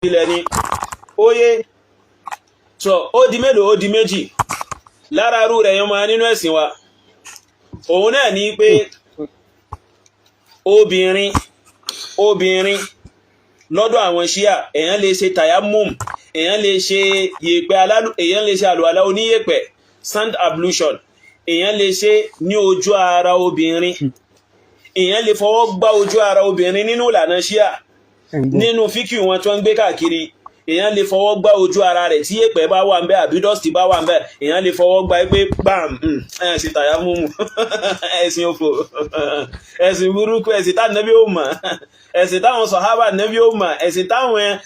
ilẹ̀ ni óyé so ó di mélòó ó di méjì lára rú rẹ̀ yan máa nínú ẹ̀sìn wa òun náà ní pé obìnrin lọ́dọ̀ àwọn ṣíà èèyàn lè ṣe tayammum èèyàn lè ṣe èèyàn lè ṣe àlùwàlá oníyẹ̀pẹ̀ sand ablution èèyàn lè ṣe ní ojú ara obìnrin èèyàn lè fọwọ́ gbá ojú ara obìnrin nínú ìlànà ṣíà nínú fíkì wọn tó ń gbé káàkiri èèyàn lè fọwọ́ gbá ojú ara rẹ̀ tí yẹ̀pẹ̀ bá wà ń bẹ̀ àbí dọ́stì bá wà ń bẹ̀ èèyàn lè fọwọ́ gbá pé bam ẹ̀sìn tayammum ẹ̀sìn òfò ẹ̀sìn burúkú ẹ̀sìn tá nẹ́bí ó mọ̀ ẹ̀sìn táwọn sàhábà nẹ́bí ó mọ̀ ẹ̀sìn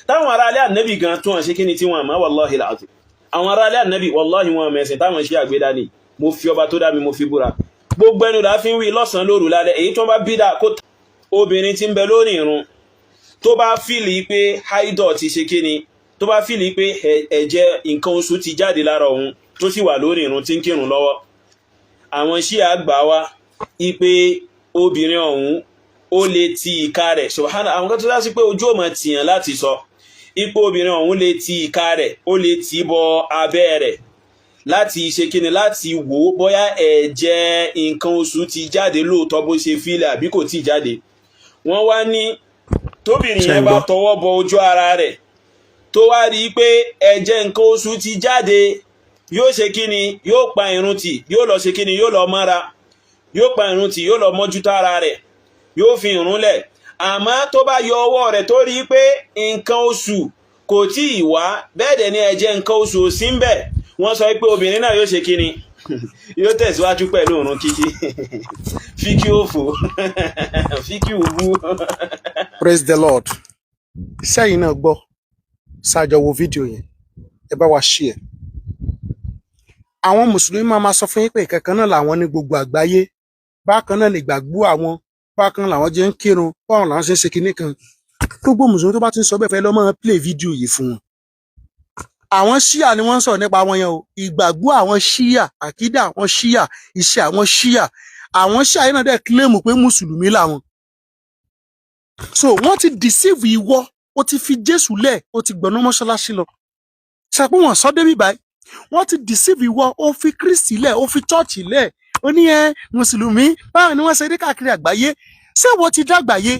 táwọn ará alẹ́ ànẹ́bí gan tó hàn ṣe kí ni tí wọ́n mọ̀ wallahi alazim àwọn ará alẹ́ ànẹ́bí wallahi wọn mọ̀ ẹ̀sìn táwọn ṣe àgbédá ni mo fi ọba tó dá mi mo fi búra gbogbo ẹnu là fi ń wí lọ́sàn-án lóru lálẹ́ èyí tó bá bídà kó obìnrin tí ń bẹ lórí ìrun tó bá fìlì pé haidọ̀ ti ṣe kí ni tó bá fìlì pé ẹ̀jẹ̀ nǹkan oṣù ti jáde lára òun tó sì wà lórí ìrun tí ń kírun lọ́wọ́ àwọn Ṣíà gbà wá ipe obìnrin ọ̀hún ó lè ti ìka rẹ̀ subhana àwọn kan tó dá sí pé ojú ò mọ̀ tìyàn láti sọ ipò obìnrin ọ̀hún lè ti ìka rẹ̀ ó lè ti bọ abẹ́ rẹ̀ láti ṣe kíni láti wò ó bóyá ẹ̀jẹ̀ nǹkan oṣù ti jáde lóòótọ́ bó ṣe fílẹ̀ àbí kò tí jáde wọ́n wá ní tóbìnrin yẹn bá tọwọ́ bọ ojú ara rẹ̀ tó wá rí pé ẹ̀jẹ̀ nǹkan oṣù ti jáde yóò ṣe kíni yóò pa irun tì yóò lọ ṣe kíni yóò lọ mọ́ra yóò pa irun tì yóò lọ mójútó ara rẹ̀ yóò fi irun lẹ̀ àmọ́ tó bá yọ ọwọ́ rẹ̀ tó rí pé nǹkan oṣù kò tí ì wá bẹ́ẹ̀ dẹ̀ ni ẹ̀jẹ̀ nǹkan oṣù ò sí ń bẹ̀ wọ́n sọ pé obìnrin náà yóò ṣe kíni yóò tẹ̀síwájú pẹ̀lú òrùn kíkí fíkí òfò fíkí òwú. Praise the Lord. Sẹ́yìn náà gbọ́ ṣáàjọ wo fídíò yẹn ẹ bá wa share. Àwọn mùsùlùmí máa sọ fún yín pé kankan náà làwọn ní gbogbo àgbáyé bákan náà lè gbàgbọ́ àwọn bákan làwọn jẹ́ ń kírun báwọn làwọn ṣe ń ṣe kinní kan gbogbo mùsùlùmí tó bá ti ń sọ bẹ́ẹ̀ fẹ́ lọ́ máa play fídíò yìí fún wọn. Àwọn Ṣíà ni wọ́n ń sọ̀rọ̀ nípa wọn yẹn o ìgbàgbọ́ àwọn Ṣíà àkídà àwọn Ṣíà iṣẹ́ àwọn Ṣíà yẹn náà dẹ̀ kílèmù pé mùsùlùmí làwọn. So wọ́n ti deceive ìwọ ó ti fi Jésù lẹ̀ ó ti gbọ̀nà mọ́ṣáláṣí lọ ṣàpé wọn sọ débi báyìí wọ́n ti deceive ìwọ ó fi Kristi lẹ̀ ó fi chọ́ọ̀chì lẹ̀ ó ní mùsùlùmí báwo ni wọ́n ṣe dé káàkiri àgbáyé ṣé wọ́n ti dàgbáyé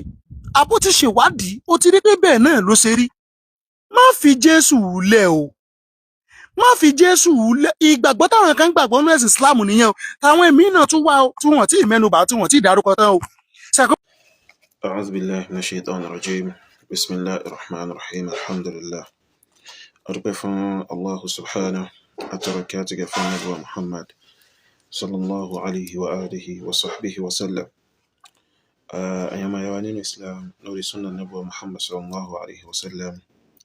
àbó ti ṣèwádìí ó ti rí pé bẹ́ẹ̀ náà ló ṣe rí má fi Jésù lẹ̀ o má fi Jésù lẹ̀ ìgbàgbọ́ táwọn kan gbàgbọ́ nínú ẹ̀sìn Islam nìyẹn o táwọn èmi náà tún wá o tí wọ́n ti mẹ́nubà tí wọ́n ti dárúkọ tán o. أعوذ بالله من الشيطان الرجيم بسم الله الرحمن الرحيم الحمد لله أرجو الله سبحانه أتركاتك في نبوة محمد صلى الله عليه وآله وصحبه وسلم أيما يوانين الإسلام نوري سنة نبوة محمد صلى الله عليه وسلم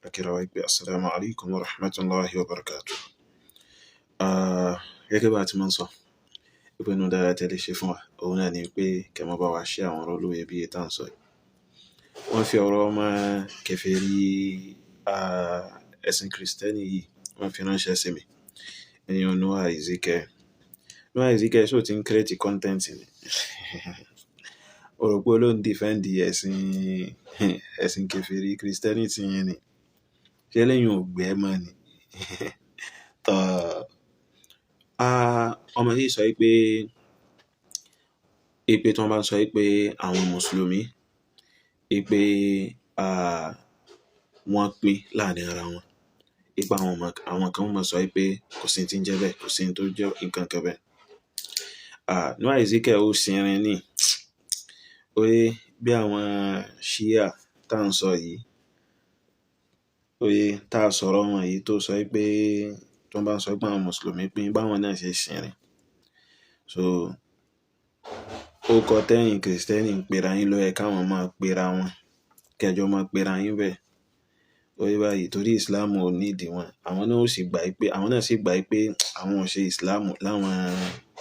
أكراويك السلام عليكم ورحمة الله وبركاته gẹ́gẹ́ bá ti máa ń sọ ìpinnu dára tẹ́lẹ̀ ṣe fún wa òun náà ni pé kẹmọ́ bá wa ṣe àwọn ọ̀rọ̀ olóye bí ètà ń sọ yìí wọ́n fi ọ̀rọ̀ ọmọ kèfèrí ẹ̀sìn kìrìsìtẹ́nì yìí wọ́n fi ránṣẹ́ sí mi ènìyàn Noah Ezekiel ṣó ti ń kírètì kọ́ńtẹ́ǹtì ni ọ̀rọ̀ pé olóhùn dìfẹ́ǹdì ẹ̀sìn kèfèrí kìrìsìtẹ́nì ti yẹn ni ṣé lẹ́yìn ògbẹ́ mọ́ ni ọmọ yìí sọ pé tí wọ́n bá sọ pé àwọn mùsùlùmí pé wọ́n pín láàrin ara wọn ipa àwọn kan mọ̀ sọ pé kò sí tí ń jẹ́ bẹ́ẹ̀ kò sí tó jẹ́ nǹkan kan bẹ́ẹ̀. Noah Ezekiel ó sinrin ní oye bí àwọn Ṣíà tá à ń sọ yìí oye tá a sọ̀rọ̀ wọn yìí tó sọ pé tó bá sọ pé àwọn mùsùlùmí pín báwọn náà ṣe sinrin so ó kọ tẹ́yìn kìrìsìtẹ́nì ń pera yín ló yẹ káwọn máa pera wọn kẹjọ máa pera yín bẹ́ẹ̀ oye báyìí torí ìsìláàmù ò ní ìdí wọn àwọn náà sì gbà pé àwọn ò ṣe ìsìláàmù láwọn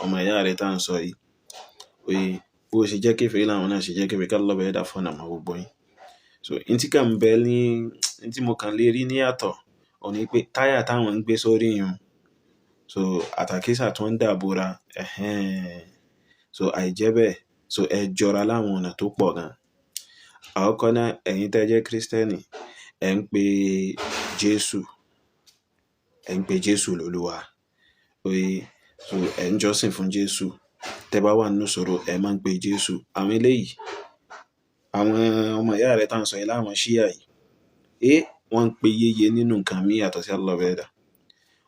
ọmọ ìyá rẹ̀ tá à ń sọ yìí oye bó ṣe jẹ́ kèfèrí láwọn náà ṣe jẹ́ kèfèrí ká lọ́bẹ̀ẹ́ dà fọ́nà mọ́ gbogbo yín so n tí kàn bẹ ní n tí mo kàn lè rí ní yàtọ̀ ò ní pé táyà táwọn ń gbé sórí yun so àtàkísà tó ń dàbòra so àìjẹ́ bẹ́ẹ̀ so ẹ jọra láwọn ọ̀nà tó pọ̀ gan àkọ́kọ́ náà ẹ̀yin tẹ́ jẹ́ kírísítẹ́nì ẹ̀ ń pe Jésù lólúwa oye so ẹ̀ ń jọ́sìn fún Jésù tẹ́ bá wà nínú ìṣòro ẹ̀ máa ń pe Jésù. Àwọn eléyìí àwọn ọmọ ìyá rẹ̀ tá à ń sọ yìí láwọn ṣíà yìí wọ́n ń pe yéye nínú nǹkan míì yàtọ̀ sí Allah ọba ẹ̀dá.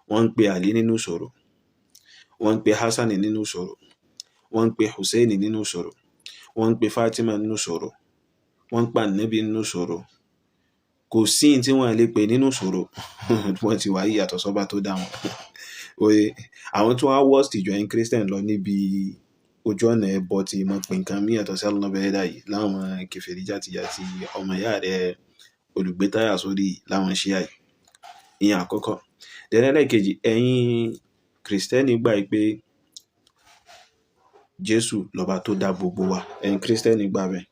Wọ́n ń pe Ali nínú ìṣòro, wọ́n ń pe Hassan nínú ìṣòro, wọ́n ń pe Hussein nínú ìṣòro, wọ́n ń pe Fatima nínú ìṣòro, wọ́n ń pa Ànábì nínú ìṣòro. Kò sí tí wọ́n lè pè nínú ìṣòro wọ́n ti wà yìí yàtọ̀ sọ́ba tó dá wọn. Oye àwọn tí wọ́n á worst ìjọ ẹ̀yin Christian lọ níbi ojú ọ̀nà ẹbọ tí mo pè nǹkan míì yàtọ̀ sí Allah ọba ẹ̀dá yìí láwọn kèfèrí játijàti ọmọ ìyá rẹ̀ olùgbé táyà sórí láwọn ṣíà yìí. Ìyẹn àkọ́kọ́. Ẹlẹ́ẹ̀kejì ẹ̀yin Kristẹni gbà pé Jésù lọ́ba tó dá gbogbo wa, ẹ̀yin Kristẹni gbà bẹ́ẹ̀.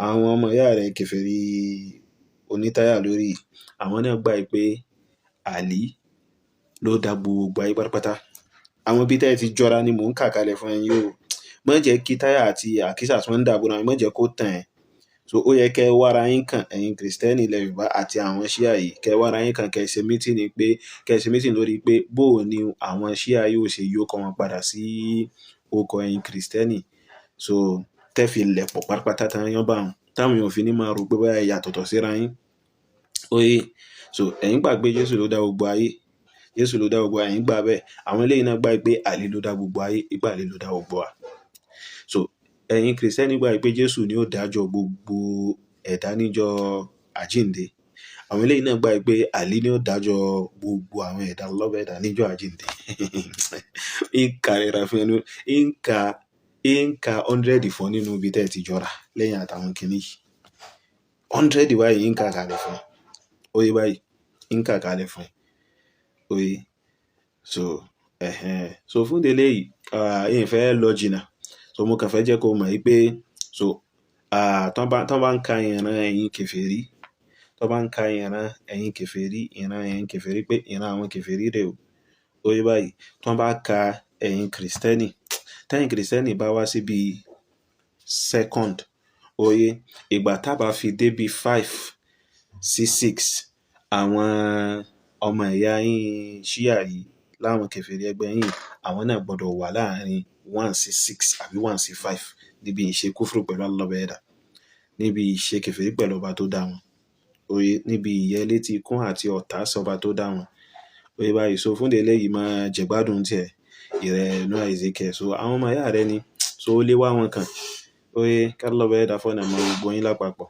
Àwọn ọmọ ìyá rẹ̀ kèfèrí onítáyà lórí àwọn náà gbà pé Ali ló dá gbogbo ayé pátápátá. Àwọn bí tẹ́ ti jọra ni mò ń kà kalẹ̀ fún ẹ̀yin o. Má jẹ́ kí táyà àti àkísà tí wọ́n ń dàbò náà má jẹ́ kó tàn ẹ́. So ó yẹ kẹ́ wára yín kàn ẹ̀yin Kristẹni ilẹ̀ Yorùbá àti àwọn ṣíà yìí kẹ́ wára yín kàn kẹ́ ṣe mítìnì lórí pé bó ni àwọn ṣíà yóò ṣe yóò kọ́ wọn padà sí orúkọ ẹ̀yin Kristẹni. So tẹ́ fi lẹ̀pọ̀ pátápátá tán yán bá wọn táwọn èèyàn fi ní máa rò pé bóyá ẹ yàtọ̀tọ̀ síra yín. Oye so ẹ̀yin gbà pé Jésù ló dá gbogbo ayé, Jésù ló dá gbogbo ayé, ẹ̀yin gbà bẹ́ẹ̀. Àwọn eléyìí náà gbà pé Ali ló dá gbogbo ayé, ìgbà Ali ló dá gbogbo wa. So ẹ̀yin Kristẹni gbà pé Jésù ni ó dájọ́ gbogbo ẹ̀dá níjọ́ àjíǹde. Àwọn eléyìí náà gbà pé Ali ni ó dájọ́ gbogbo àwọn ẹ̀dá lọ́bẹ̀ ẹ̀dá níjọ́ àjíǹde. Ìkà rẹ̀ ra fún ẹnu ìkà 100 fún nínú ibi tẹ́ ti jọra lẹ́yìn àtàwọn kìíní yìí. 100 báyìí ìkà kalẹ̀ fún oye báyìí ìkà kalẹ̀ fún oye so fún délé yìí ìyẹn fẹ́ lọ jìnnà. So mo kàn fẹ́ jẹ́ kó mọ̀ pé so tán bá ń ka ìran ẹ̀yin kèfèrí, tán bá ń ka ìran ẹ̀yin kèfèrí pé ìran àwọn kèfèrí rẹ̀ o. Oye báyìí tán bá ka ẹ̀yin Kristẹni, tẹ́yin Kristẹni bá wá síbi second oye ìgbà tá bá fi dé bí 5 sí 6 àwọn ọmọ ìyá yín ṣíà yìí láwọn kèfèrí ẹgbẹ́ yín àwọn náà gbọ́dọ̀ wà láàrin 1 sí 6 àbí 1 sí 5 níbi ìṣe kúfùrù pẹ̀lú Allah ọba ẹ̀dá, níbi ìṣe kèfèrí pẹ̀lú ọba tó dá wọn. Oye níbi ìyẹlé ti kún àti ọ̀tá sọba tó dá wọn. Oye báyìí so fún délé yìí máa jẹ̀gbádùn tiẹ̀ ìrẹ̀ Noah Ezekiel. So àwọn ọmọ ìyá rẹ̀ ni so ó lé wá wọn kàn. Oye kí Allah ọba ẹ̀dá fọ́nà mọ́ gbogbo yín lápapọ̀.